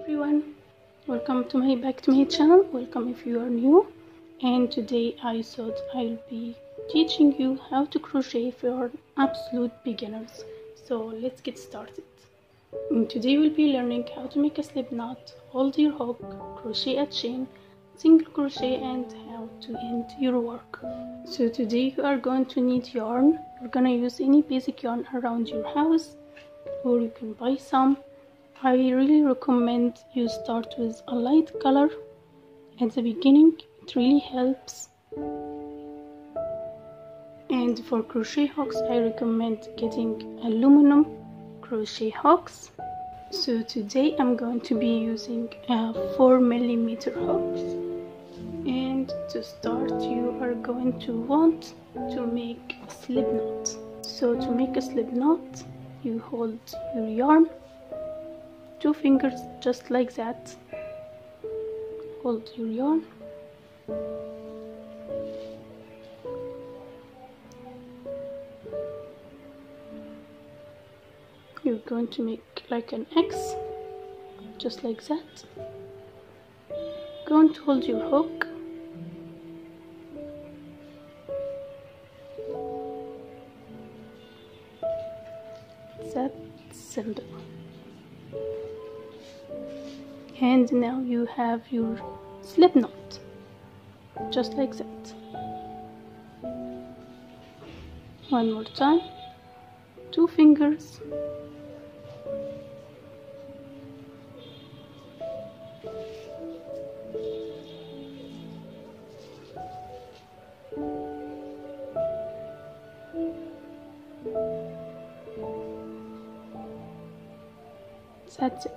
everyone, welcome to my back to my channel. Welcome if you are new, and today I thought I'll be teaching you how to crochet for absolute beginners. So let's get started. And today we'll be learning how to make a slip knot, hold your hook, crochet a chain, single crochet, and how to end your work. So today you are going to need yarn. You're gonna use any basic yarn around your house, or you can buy some. I really recommend you start with a light color at the beginning. It really helps. And for crochet hooks, I recommend getting aluminum crochet hooks. So today I'm going to be using 4mm hooks. And to start, you are going to want to make a slip knot. So to make a slip knot, you hold your yarn, 2 fingers just like that, hold your yarn, you're going to make like an X, just like that. Going to hold your hook, that's simple. And now you have your slip knot, just like that. One more time, 2 fingers, that's it.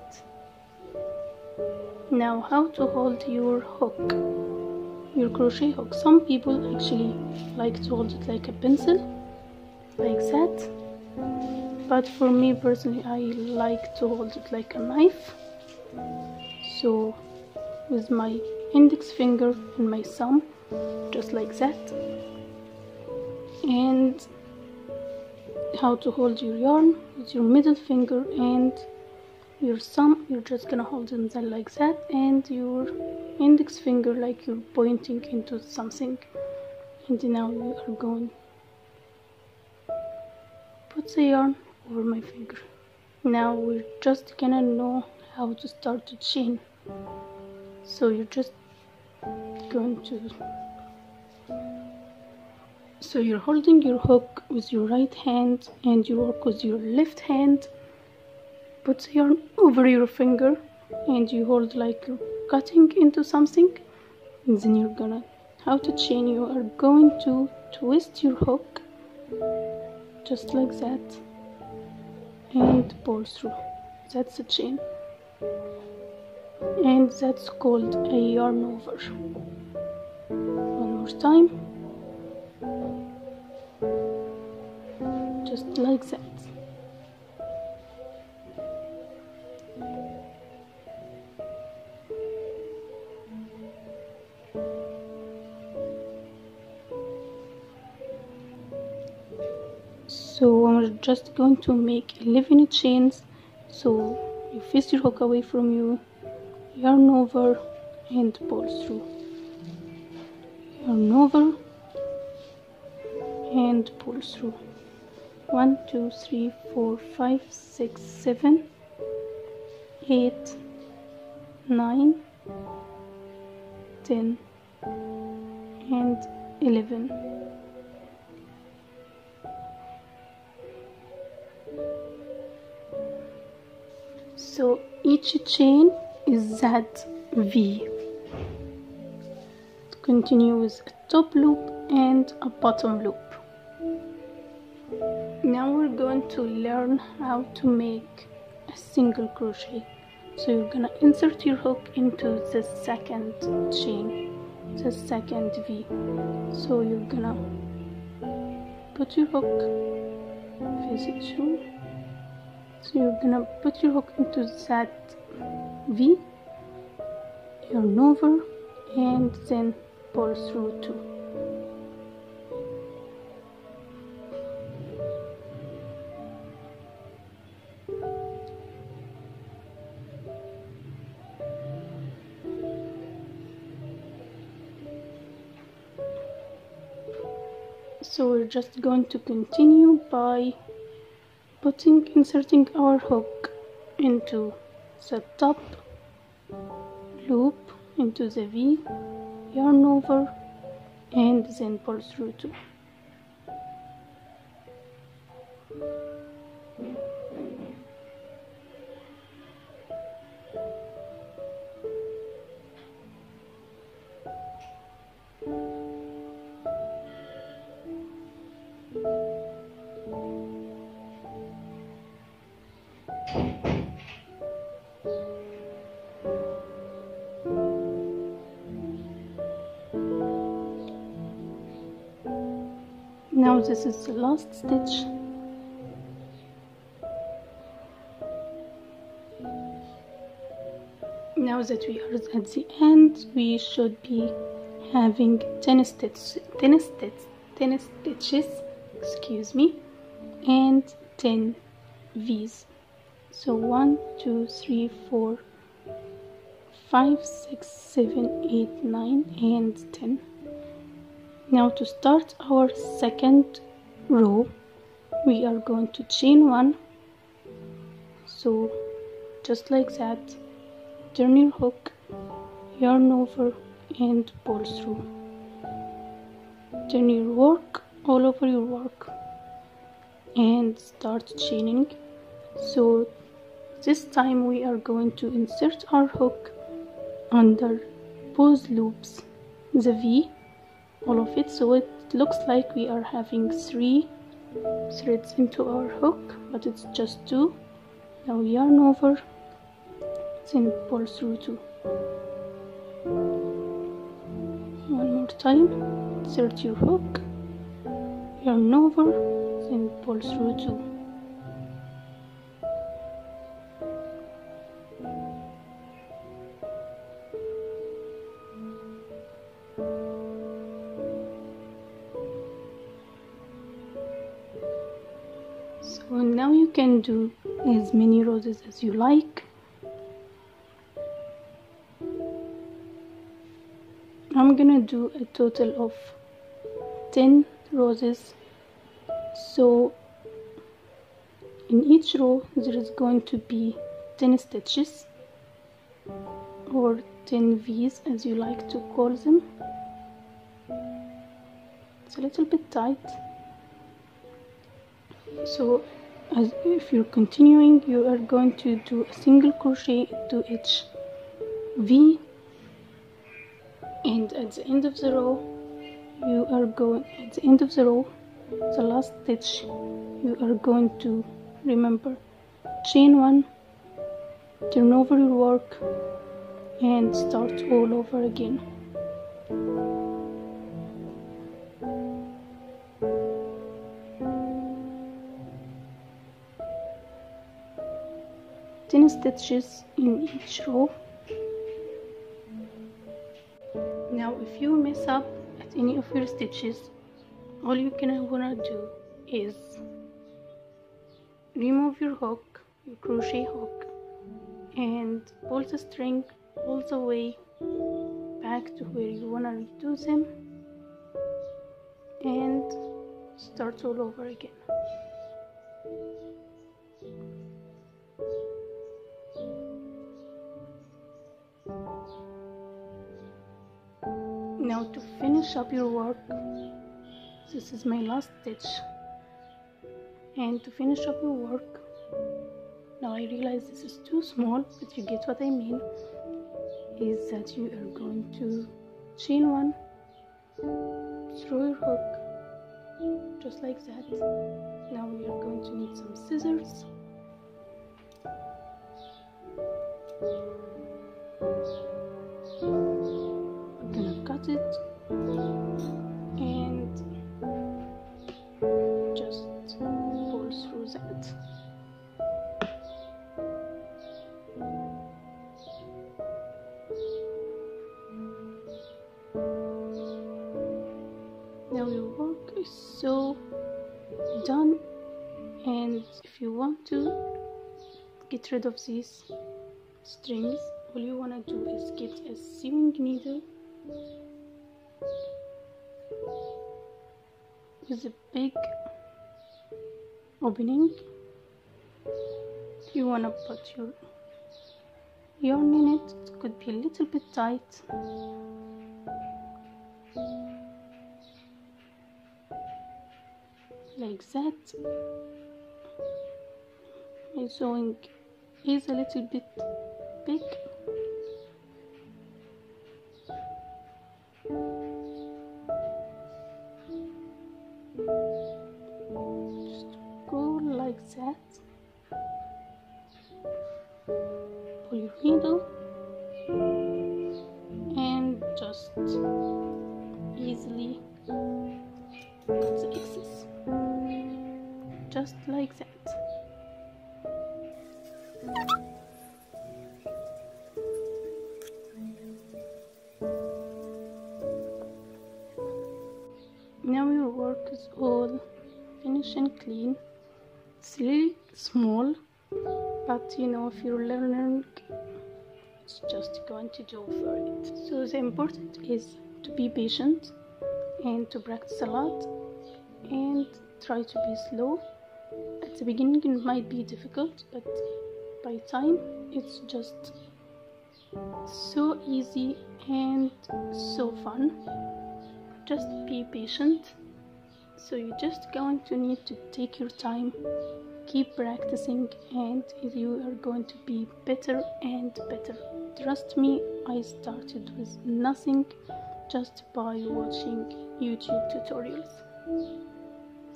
Now how to hold your hook, your crochet hook. Some people actually like to hold it like a pencil, like that, but for me personally I like to hold it like a knife. So with my index finger and my thumb, just like that. And how to hold your yarn with your middle finger and your thumb, you're just gonna hold them like that, and your index finger like you're pointing into something. And now we are going to put the yarn over my finger. Now we're just gonna know how to start to chain. So you're just going to, so you're holding your hook with your right hand and you work with your left hand. Put the yarn over your finger and you hold like you're cutting into something, and then you're gonna, how to chain, you are going to twist your hook just like that and pull through. That's a chain, and that's called a yarn over. One more time, just like that. So we're just going to make 11 chains. So you face your hook away from you, yarn over and pull through, yarn over and pull through. 1 2 3 4 5 6 7 8 9 10 and 11. So each chain is that V. Continue with a top loop and a bottom loop. Now we're going to learn how to make a single crochet. So you're gonna insert your hook into the second chain, the second V. So you're gonna put your hook, face it through. So you're gonna put your hook into that V, yarn over, and then pull through 2. So we're just going to continue by inserting our hook into the top loop, into the V, yarn over, and then pull through 2. Now this is the last stitch. Now that we are at the end, we should be having 10 stitches, excuse me, and 10 V's. So 1, 2, 3, 4, 5, 6, 7, 8, 9, and 10. Now to start our second row, we are going to chain 1. So just like that, turn your hook, yarn over, and pull through. Turn your work all over your work and start chaining. So this time we are going to insert our hook under both loops, the V, all of it, so it looks like we are having 3 threads into our hook, but it's just 2. Now yarn over, then pull through 2. One more time, insert your hook, yarn over, then pull through 2. So now you can do as many roses as you like. I'm gonna do a total of 10 roses. So in each row there is going to be 10 stitches, or 10 V's as you like to call them. It's a little bit tight. So as if you're continuing, you are going to do a single crochet into each V, and at the end of the row the last stitch, you are going to remember chain 1, turn over your work, and start all over again. Stitches in each row. Now if you mess up at any of your stitches, all you can wanna do is remove your hook, your crochet hook, and pull the string all the way back to where you wanna redo them, and start all over again. Now to finish up your work, this is my last stitch, and to finish up your work, now I realize this is too small, but you get what I mean, is that you are going to chain 1, throw your hook, just like that. Now we are going to need some scissors. Cut it and just pull through that. Now your work is so done, and if you want to get rid of these strings, all you want to do is get a sewing needle with a big opening. If you wanna put your yarn in it, it could be a little bit tight. Like that. My sewing is a little bit big. Just go like that. Pull your needle and just easily cut the excess, just like that. Now your work is all finished and clean. It's really small, but you know, if you're learning, it's just going to do for it. So the important is to be patient and to practice a lot and try to be slow. At the beginning it might be difficult, but by time it's just so easy and so fun. Just be patient. So you're just going to need to take your time, keep practicing, and you are going to be better and better. Trust me, I started with nothing just by watching YouTube tutorials.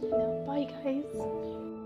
Now, bye guys.